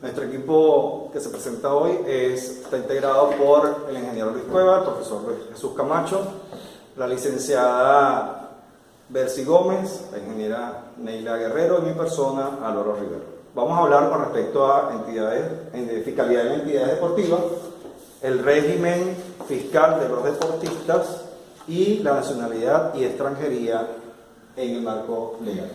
Nuestro equipo que se presenta hoy está integrado por el ingeniero Luis Cueva, el profesor Jesús Camacho, la licenciada Bercy Gómez, la ingeniera Neila Guerrero y mi persona, Álvaro Rivero. Vamos a hablar con respecto a fiscalidad en entidades deportivas, el régimen fiscal de los deportistas y la nacionalidad y extranjería en el marco legal.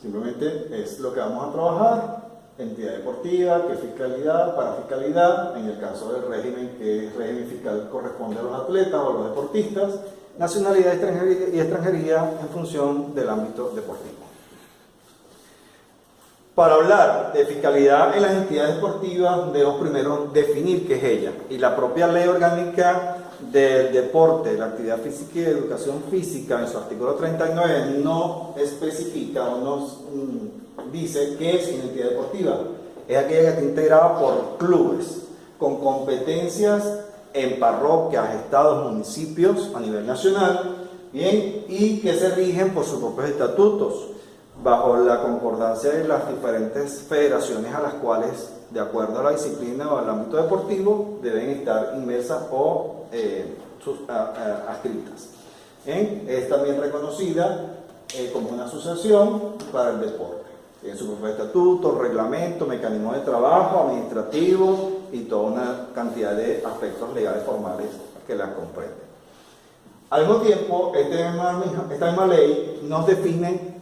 Simplemente es lo que vamos a trabajar: entidad deportiva, qué fiscalidad, parafiscalidad, en el caso del régimen, qué régimen fiscal corresponde a los atletas o a los deportistas, nacionalidad y extranjería en función del ámbito deportivo. Para hablar de fiscalidad en las entidades deportivas debemos primero definir qué es ella, y la propia Ley Orgánica del Deporte, la Actividad Física y Educación Física, en su artículo 39, no especifica o nos dice qué es una entidad deportiva. Es aquella que está integrada por clubes con competencias en parroquias, estados, municipios a nivel nacional, bien, y que se rigen por sus propios estatutos, bajo la concordancia de las diferentes federaciones a las cuales, de acuerdo a la disciplina o al ámbito deportivo, deben estar inmersas o adscritas. Es también reconocida como una asociación para el deporte. Tiene su propio estatuto, reglamento, mecanismo de trabajo, administrativo y toda una cantidad de aspectos legales formales que la comprenden. Al mismo tiempo, esta misma ley nos define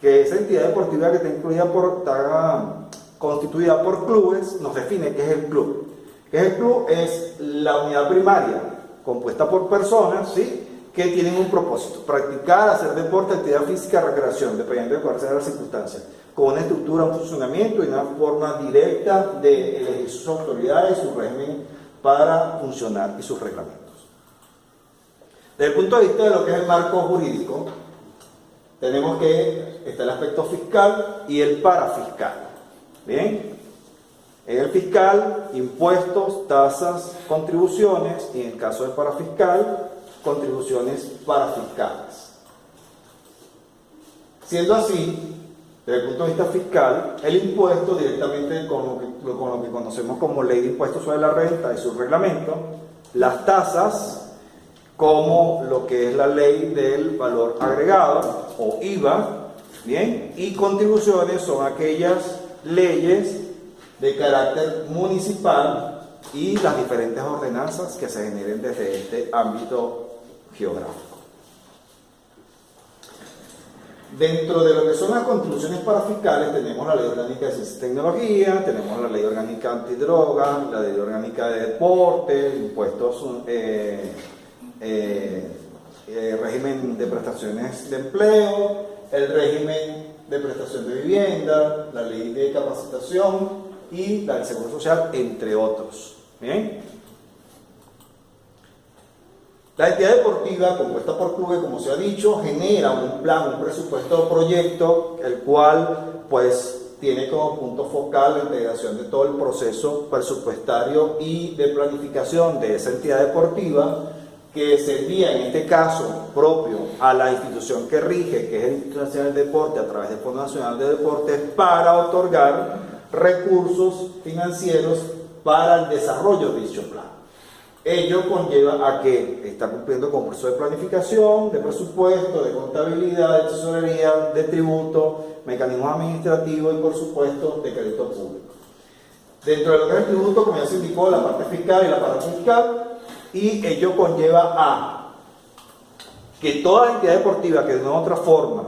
que esa entidad deportiva que está constituida por clubes, nos define qué es el club. ¿Qué es el club? Es la unidad primaria, compuesta por personas, ¿sí?, que tienen un propósito: practicar, hacer deporte, actividad física, recreación, dependiendo de cuáles sean las circunstancias, con una estructura, un funcionamiento y una forma directa de elegir sus autoridades, su régimen para funcionar y sus reglamentos. Desde el punto de vista de lo que es el marco jurídico, tenemos que está el aspecto fiscal y el parafiscal. Bien, en el fiscal, impuestos, tasas, contribuciones, y en el caso del parafiscal, contribuciones parafiscales. Siendo así, desde el punto de vista fiscal, el impuesto directamente con lo que conocemos como Ley de Impuestos sobre la Renta y su reglamento, las tasas, como lo que es la Ley del Valor Agregado o IVA, bien, y contribuciones son aquellas leyes de carácter municipal y las diferentes ordenanzas que se generen desde este ámbito geográfico. Dentro de lo que son las contribuciones parafiscales tenemos la Ley Orgánica de Ciencia y Tecnología, tenemos la Ley Orgánica Antidroga, la Ley Orgánica de Deporte, impuestos, régimen de prestaciones de empleo, el régimen de prestación de vivienda, la ley de capacitación y la del Seguro Social, entre otros. ¿Bien? La entidad deportiva, compuesta por clubes, como se ha dicho, genera un plan, un presupuesto de proyecto, el cual pues tiene como punto focal la integración de todo el proceso presupuestario y de planificación de esa entidad deportiva, que se envía en este caso propio a la institución que rige, que es el Instituto Nacional del Deporte, a través del Fondo Nacional de Deportes, para otorgar recursos financieros para el desarrollo de dicho plan. Ello conlleva a que está cumpliendo con procesos de planificación, de presupuesto, de contabilidad, de tesorería, de tributo, mecanismos administrativos y, por supuesto, de crédito público. Dentro de lo que es el tributo, como ya se indicó, la parte fiscal y la parafiscal, y ello conlleva a que toda entidad deportiva que de una u otra forma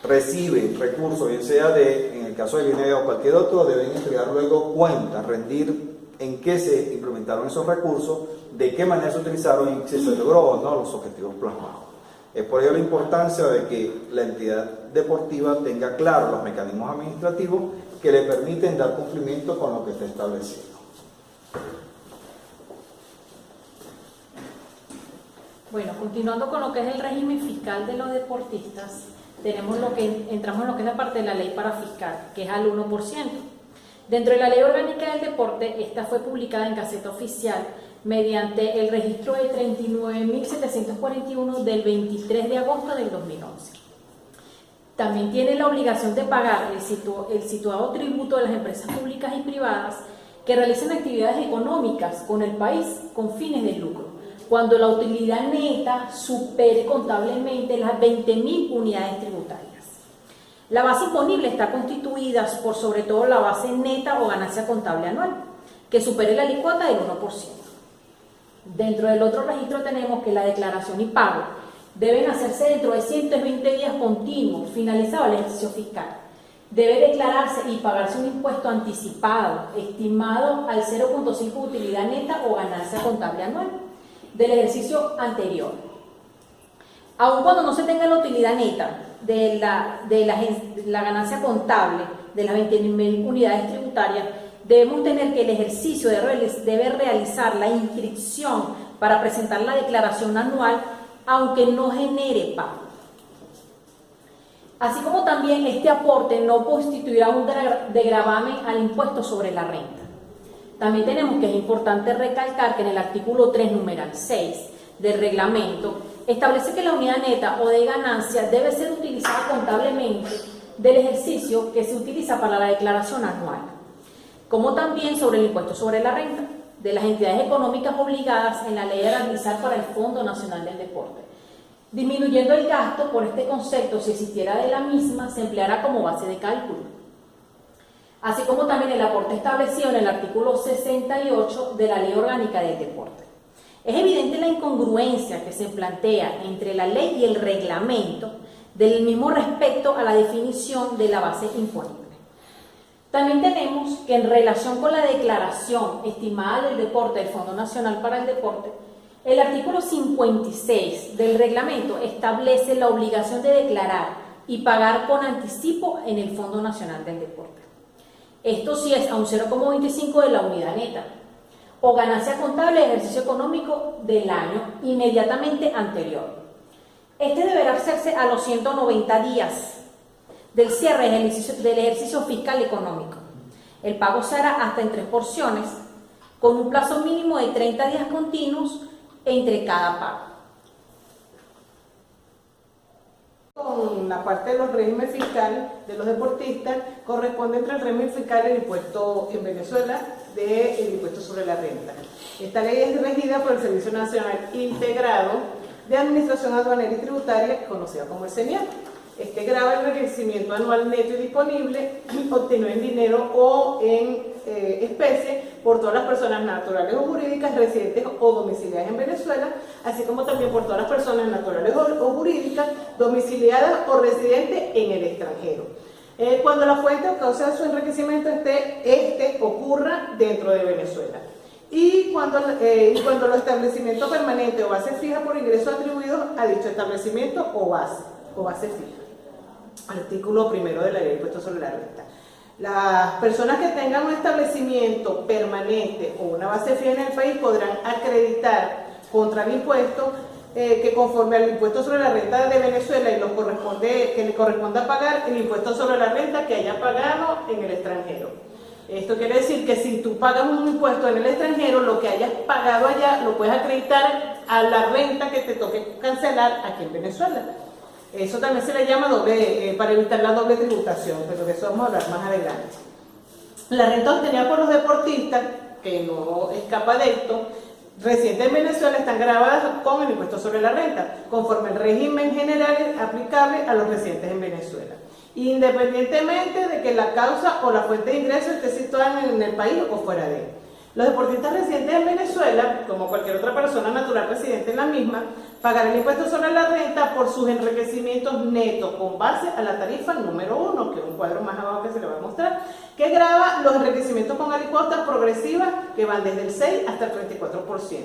recibe recursos, bien sea en el caso de INEA o cualquier otro, deben entregar luego cuentas, rendir en qué se implementaron esos recursos, de qué manera se utilizaron y si se logró o no los objetivos plasmados. Es por ello la importancia de que la entidad deportiva tenga claros los mecanismos administrativos que le permiten dar cumplimiento con lo que está establecido. Bueno, continuando con lo que es el régimen fiscal de los deportistas, entramos en lo que es la parte de la ley parafiscal, que es al 1%. Dentro de la Ley Orgánica del Deporte, esta fue publicada en Gaceta Oficial mediante el registro de 39.741 del 23 de agosto del 2011. también tiene la obligación de pagar el situado tributo de las empresas públicas y privadas que realicen actividades económicas con el país con fines de lucro, cuando la utilidad neta supere contablemente las 20.000 unidades tributarias. La base imponible está constituida por sobre todo la base neta o ganancia contable anual, que supere la alícuota del 1%. Dentro del otro registro tenemos que la declaración y pago deben hacerse dentro de 120 días continuos, finalizado el ejercicio fiscal. Debe declararse y pagarse un impuesto anticipado, estimado al 0.5 utilidad neta o ganancia contable anual del ejercicio anterior. Aun cuando no se tenga la utilidad neta de la ganancia contable de las 20.000 unidades tributarias, debemos tener que el ejercicio debe realizar la inscripción para presentar la declaración anual, aunque no genere pago. Así como también este aporte no constituirá un degravamen al impuesto sobre la renta. También tenemos que es importante recalcar que en el artículo 3, numeral 6 del reglamento, establece que la unidad neta o de ganancia debe ser utilizada contablemente del ejercicio que se utiliza para la declaración anual, como también sobre el impuesto sobre la renta de las entidades económicas obligadas en la ley de realizar para el Fondo Nacional del Deporte. Disminuyendo el gasto por este concepto, si existiera de la misma, se empleará como base de cálculo. Así como también el aporte establecido en el artículo 68 de la Ley Orgánica del Deporte. Es evidente la incongruencia que se plantea entre la ley y el reglamento del mismo respecto a la definición de la base imponible. También tenemos que en relación con la declaración estimada del deporte del Fondo Nacional para el Deporte, el artículo 56 del reglamento establece la obligación de declarar y pagar con anticipo en el Fondo Nacional del Deporte. Esto sí es a un 0,25 de la unidad neta o ganancia contable de ejercicio económico del año inmediatamente anterior. Este deberá hacerse a los 190 días del cierre del ejercicio fiscal económico. El pago se hará hasta en 3 porciones, con un plazo mínimo de 30 días continuos entre cada pago. Con la parte de los regímenes fiscales de los deportistas, corresponde entre el régimen fiscal el impuesto en Venezuela del impuesto sobre la renta. Esta ley es regida por el Servicio Nacional Integrado de Administración Aduanera y Tributaria, conocida como el CENIAT. Este grava el enriquecimiento anual neto y disponible obtenido en dinero o en especie por todas las personas naturales o jurídicas residentes o domiciliadas en Venezuela, así como también por todas las personas naturales o jurídicas domiciliadas o residentes en el extranjero. Cuando la fuente o causa de su enriquecimiento ocurra dentro de Venezuela. Y cuando los establecimientos permanentes o base fija por ingresos atribuidos a dicho establecimiento o base fija. Artículo 1 de la Ley de Impuestos sobre la Renta. Las personas que tengan un establecimiento permanente o una base fija en el país podrán acreditar contra el impuesto que conforme al impuesto sobre la renta de Venezuela y que le corresponda pagar el impuesto sobre la renta que haya pagado en el extranjero. Esto quiere decir que si tú pagas un impuesto en el extranjero, lo que hayas pagado allá lo puedes acreditar a la renta que te toque cancelar aquí en Venezuela. Eso también se le llama para evitar la doble tributación, pero de eso vamos a hablar más adelante. La renta obtenida por los deportistas, que no escapa de esto, residentes en Venezuela, están grabadas con el impuesto sobre la renta, conforme al régimen general aplicable a los residentes en Venezuela, independientemente de que la causa o la fuente de ingreso esté situada en el país o fuera de él. Los deportistas residentes en Venezuela, como cualquier otra persona natural residente en la misma, pagarán el impuesto sobre la renta por sus enriquecimientos netos con base a la tarifa número 1, que es un cuadro más abajo que se le va a mostrar, que grava los enriquecimientos con alícuotas progresivas que van desde el 6 hasta el 34%.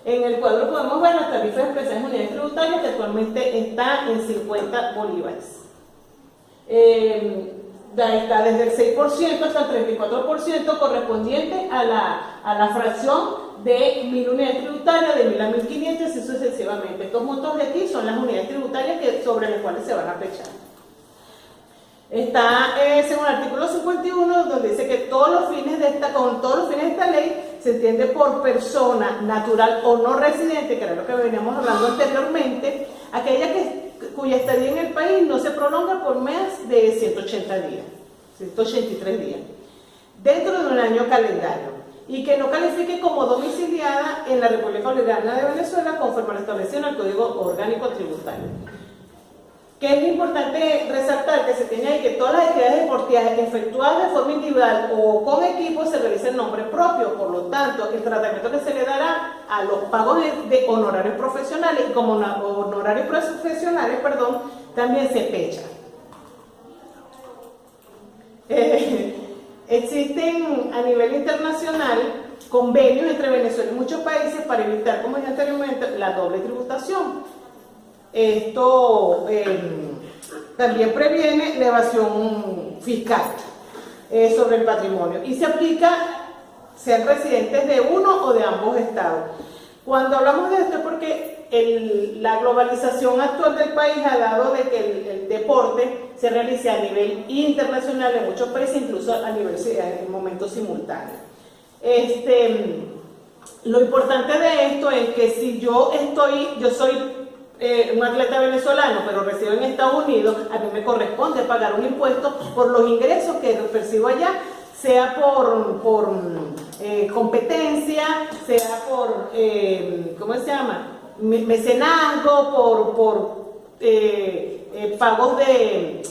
En el cuadro podemos ver las tarifas expresadas en unidades tributarias que actualmente está en 50 bolívares. Está desde el 6% hasta el 34% correspondiente a la fracción de 1.000 unidades tributarias, de 1.000 a 1.500 y sucesivamente. Estos montos de aquí son las unidades tributarias sobre las cuales se van a fechar. Está, según el artículo 51, donde dice que con todos los fines de esta ley se entiende por persona natural o no residente, que era lo que veníamos hablando anteriormente, aquella que cuya estadía en el país no se prolonga por más de 180 días, 183 días, dentro de un año calendario, y que no califique como domiciliada en la República Bolivariana de Venezuela conforme a lo establecido en el Código Orgánico Tributario. Que es importante resaltar que se tiene ahí que todas las actividades deportivas efectuadas de forma individual o con equipo se realiza en nombre propio, por lo tanto el tratamiento que se le dará a los pagos de honorarios profesionales y como honorarios profesionales, también se fecha. Existen a nivel internacional convenios entre Venezuela y muchos países para evitar, como dije anteriormente, la doble tributación. Esto también previene la evasión fiscal sobre el patrimonio y se aplica sean residentes de uno o de ambos estados. Cuando hablamos de esto es porque la globalización actual del país ha dado de que el deporte se realice a nivel internacional en muchos países, incluso a nivel en momentos simultáneos. Lo importante de esto es que si yo soy un atleta venezolano, pero resido en Estados Unidos, a mí me corresponde pagar un impuesto por los ingresos que percibo allá, sea por competencia, sea por, mecenazgo, por pagos de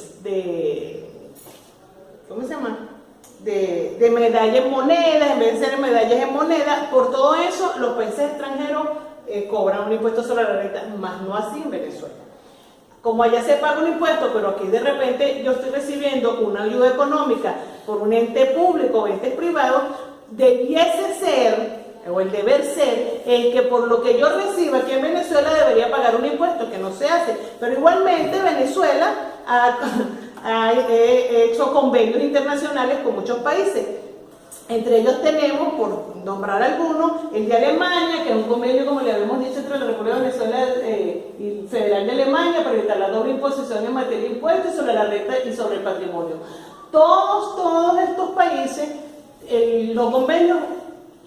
medallas en monedas, en vez de ser medallas en monedas. Por todo eso, los países extranjeros cobran un impuesto sobre la renta, más no así en Venezuela. Como allá se paga un impuesto, pero aquí de repente yo estoy recibiendo una ayuda económica por un ente público o ente privado, debiese ser, o el deber ser, el que por lo que yo reciba aquí en Venezuela debería pagar un impuesto, que no se hace. Pero igualmente Venezuela ha hecho convenios internacionales con muchos países. Entre ellos tenemos, por nombrar algunos, el de Alemania, que es un convenio, como le habíamos dicho, entre la República de Venezuela y el Federal de Alemania para evitar la doble imposición en materia de impuestos sobre la renta y sobre el patrimonio. Todos estos países, los convenios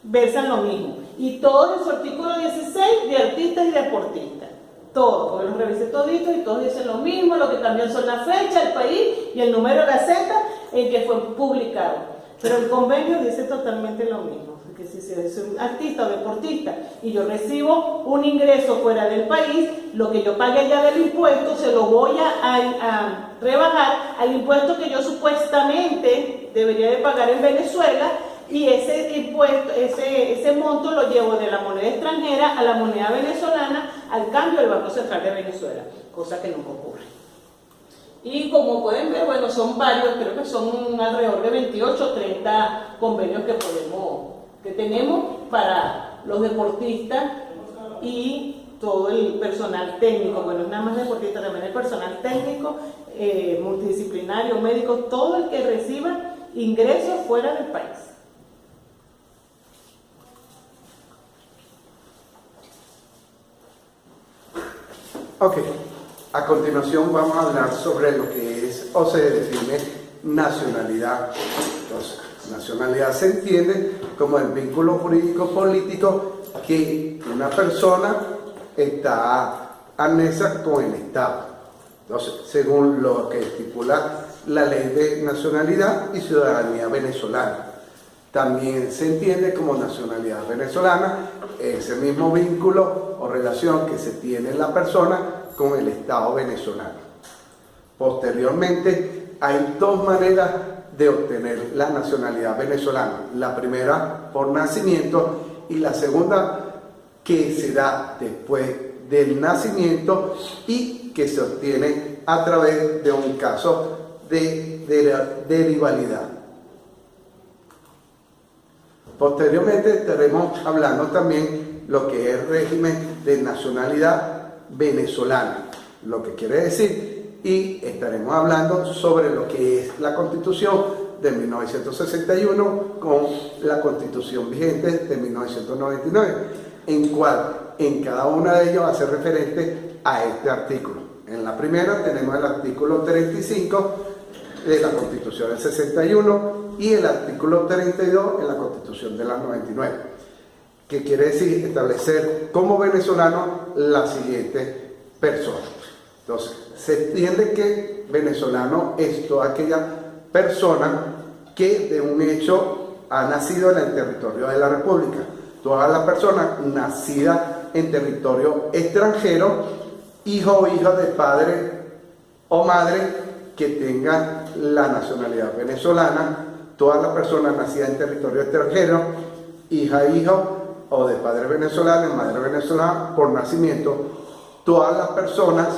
versan lo mismo. Y todos en su artículo 16 de artistas y deportistas. Todos, porque los revisé toditos y todos dicen lo mismo, lo que cambian son la fecha, el país y el número de gaceta en que fue publicado. Pero el convenio dice totalmente lo mismo, que si soy un artista o deportista y yo recibo un ingreso fuera del país, lo que yo pague allá del impuesto se lo voy a rebajar al impuesto que yo supuestamente debería de pagar en Venezuela, y ese impuesto, ese monto lo llevo de la moneda extranjera a la moneda venezolana al cambio del Banco Central de Venezuela, cosa que nunca ocurre. Y como pueden ver, bueno, son varios, creo que son alrededor de 28 o 30 convenios que tenemos para los deportistas y todo el personal técnico. Bueno, nada más deportista, también el personal técnico, multidisciplinario, médico, todo el que reciba ingresos fuera del país. Ok. A continuación vamos a hablar sobre lo que es o se define nacionalidad. Entonces, nacionalidad se entiende como el vínculo jurídico político que una persona está anexa con el Estado. Entonces, según lo que estipula la Ley de Nacionalidad y Ciudadanía Venezolana. También se entiende como nacionalidad venezolana ese mismo vínculo o relación que se tiene en la persona con el Estado venezolano. Posteriormente, hay dos maneras de obtener la nacionalidad venezolana. La primera por nacimiento y la segunda que se da después del nacimiento y que se obtiene a través de un caso de derivalidad. Posteriormente estaremos hablando también lo que es el régimen de nacionalidad venezolana, lo que quiere decir, y estaremos hablando sobre lo que es la Constitución de 1961 con la Constitución vigente de 1999, en cual en cada uno de ellos hace referente a este artículo. En la primera tenemos el artículo 35 de la Constitución del 61 y el artículo 32 en la Constitución de la 99, que quiere decir establecer como venezolano la siguiente persona. Entonces, se entiende que venezolano es toda aquella persona que de un hecho ha nacido en el territorio de la República. Todas las personas nacidas en territorio extranjero, hijo o hija de padre o madre que tengan la nacionalidad venezolana, todas las personas nacidas en territorio extranjero, hija, hijo o de padre venezolano, madre venezolana por nacimiento, todas las personas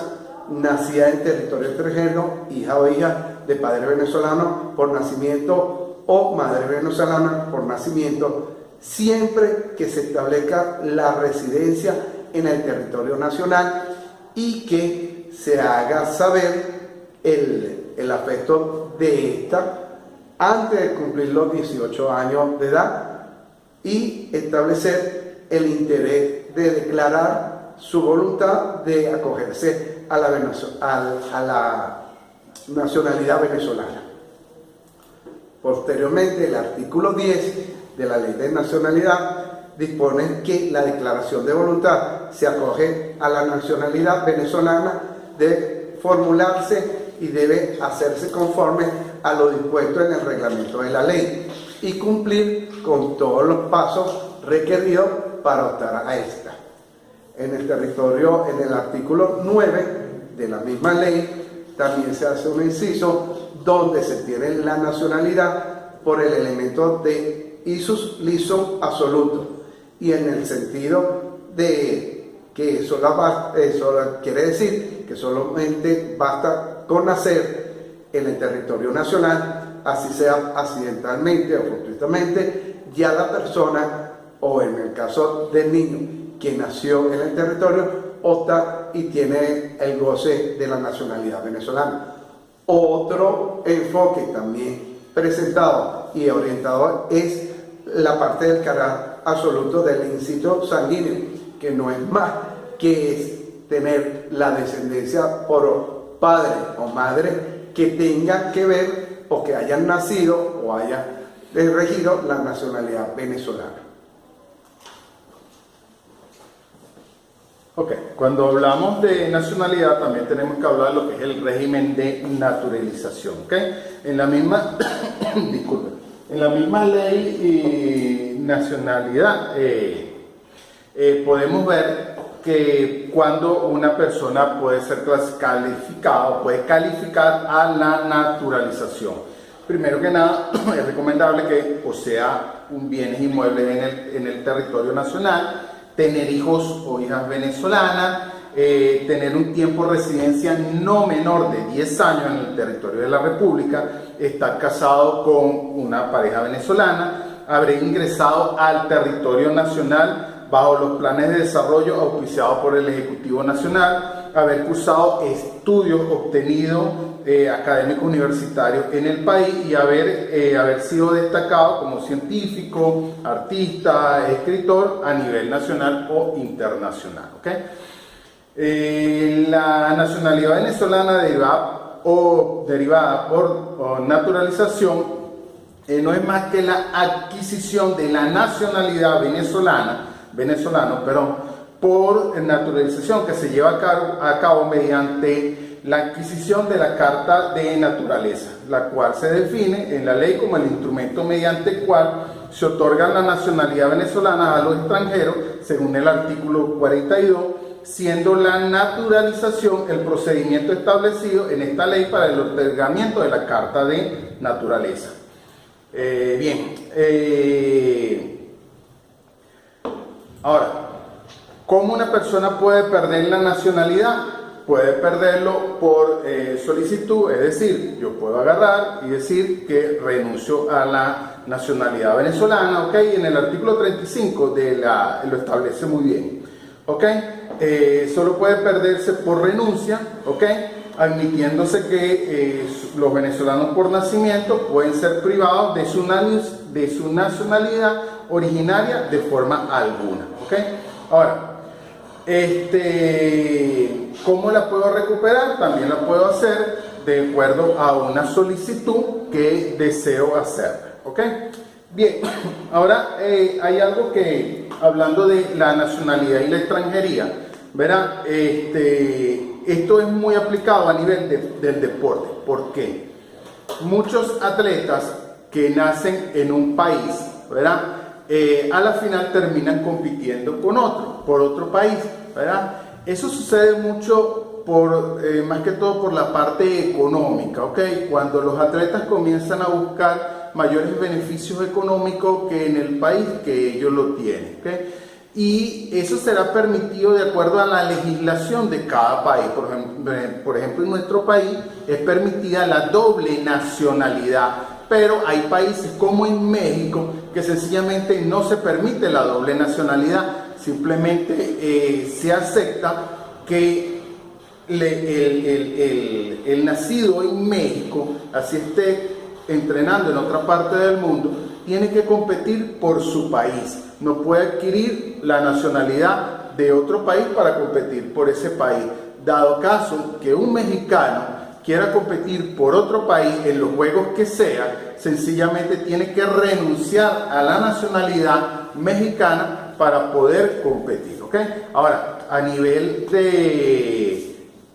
nacidas en territorio extranjero, hija o hija de padre venezolano por nacimiento o madre venezolana por nacimiento, siempre que se establezca la residencia en el territorio nacional y que se haga saber el afecto de esta antes de cumplir los 18 años de edad y establecer el interés de declarar su voluntad de acogerse a la nacionalidad venezolana. Posteriormente, el artículo 10 de la Ley de Nacionalidad dispone que la declaración de voluntad se acoge a la nacionalidad venezolana, debe formularse y debe hacerse conforme a lo dispuesto en el reglamento de la ley y cumplir con todos los pasos requeridos para optar a esta. En el territorio, en el artículo 9 de la misma ley, también se hace un inciso donde se tiene la nacionalidad por el elemento de ius liso absoluto, y en el sentido de que eso quiere decir que solamente basta con nacer en el territorio nacional, así sea accidentalmente o fortuitamente, ya la persona, o en el caso del niño que nació en el territorio, opta y tiene el goce de la nacionalidad venezolana. Otro enfoque también presentado y orientado es la parte del carácter absoluto del instinto sanguíneo, que no es más que es tener la descendencia por padre o madre que tenga que ver o que hayan nacido o haya regido la nacionalidad venezolana. Ok, cuando hablamos de nacionalidad también tenemos que hablar de lo que es el régimen de naturalización. ¿Ok? En la misma, disculpen, en la misma ley y nacionalidad podemos ver que cuando una persona puede ser calificada, puede calificar a la naturalización. Primero que nada, es recomendable que posea un bienes inmuebles en el territorio nacional, tener hijos o hijas venezolanas, tener un tiempo de residencia no menor de 10 años en el territorio de la República, estar casado con una pareja venezolana, haber ingresado al territorio nacional bajo los planes de desarrollo auspiciados por el Ejecutivo Nacional, haber cursado estudios obtenidos académicos universitarios en el país y haber sido destacado como científico, artista, escritor a nivel nacional o internacional. ¿Okay? La nacionalidad venezolana derivada por naturalización no es más que la adquisición de la nacionalidad venezolano, por naturalización que se lleva a cabo mediante la adquisición de la Carta de Naturaleza, la cual se define en la ley como el instrumento mediante el cual se otorga la nacionalidad venezolana a los extranjeros, según el artículo 42, siendo la naturalización el procedimiento establecido en esta ley para el otorgamiento de la Carta de Naturaleza. Ahora, ¿cómo una persona puede perder la nacionalidad? Puede perderlo por solicitud, es decir, yo puedo agarrar y decir que renuncio a la nacionalidad venezolana, ¿ok? En el artículo 35 lo establece muy bien, ¿ok? Solo puede perderse por renuncia, ¿ok? Admitiéndose que los venezolanos por nacimiento pueden ser privados de su nacionalidad originaria de forma alguna, ¿ok? Ahora, ¿cómo la puedo recuperar? También la puedo hacer de acuerdo a una solicitud que deseo hacer, ¿ok? Bien, ahora hay algo que, hablando de la nacionalidad y la extranjería, Verá, esto es muy aplicado a nivel del deporte. ¿Por qué? Muchos atletas que nacen en un país, ¿verdad? A la final terminan compitiendo por otro país, ¿verdad? Eso sucede mucho más que todo por la parte económica, ¿ok? Cuando los atletas comienzan a buscar mayores beneficios económicos que en el país que ellos lo tienen, ¿ok? Y eso será permitido de acuerdo a la legislación de cada país. Por ejemplo, en nuestro país es permitida la doble nacionalidad, pero hay países como en México que sencillamente no se permite la doble nacionalidad, simplemente se acepta que el nacido en México, así esté entrenando en otra parte del mundo, tiene que competir por su país. No puede adquirir la nacionalidad de otro país para competir por ese país. Dado caso que un mexicano quiera competir por otro país en los juegos que sea, sencillamente tiene que renunciar a la nacionalidad mexicana para poder competir, ¿ok? Ahora, a nivel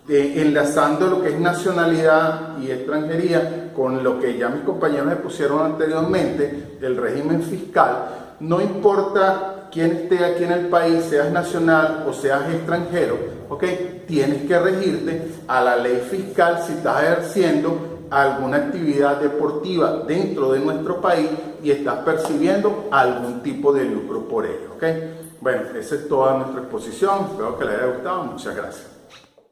enlazando lo que es nacionalidad y extranjería con lo que ya mis compañeros me pusieron anteriormente, el régimen fiscal, no importa quién esté aquí en el país, seas nacional o seas extranjero, ¿ok? Tienes que regirte a la ley fiscal si estás ejerciendo alguna actividad deportiva dentro de nuestro país y estás percibiendo algún tipo de lucro por ello, ¿ok? Bueno, esa es toda nuestra exposición, espero que les haya gustado, muchas gracias.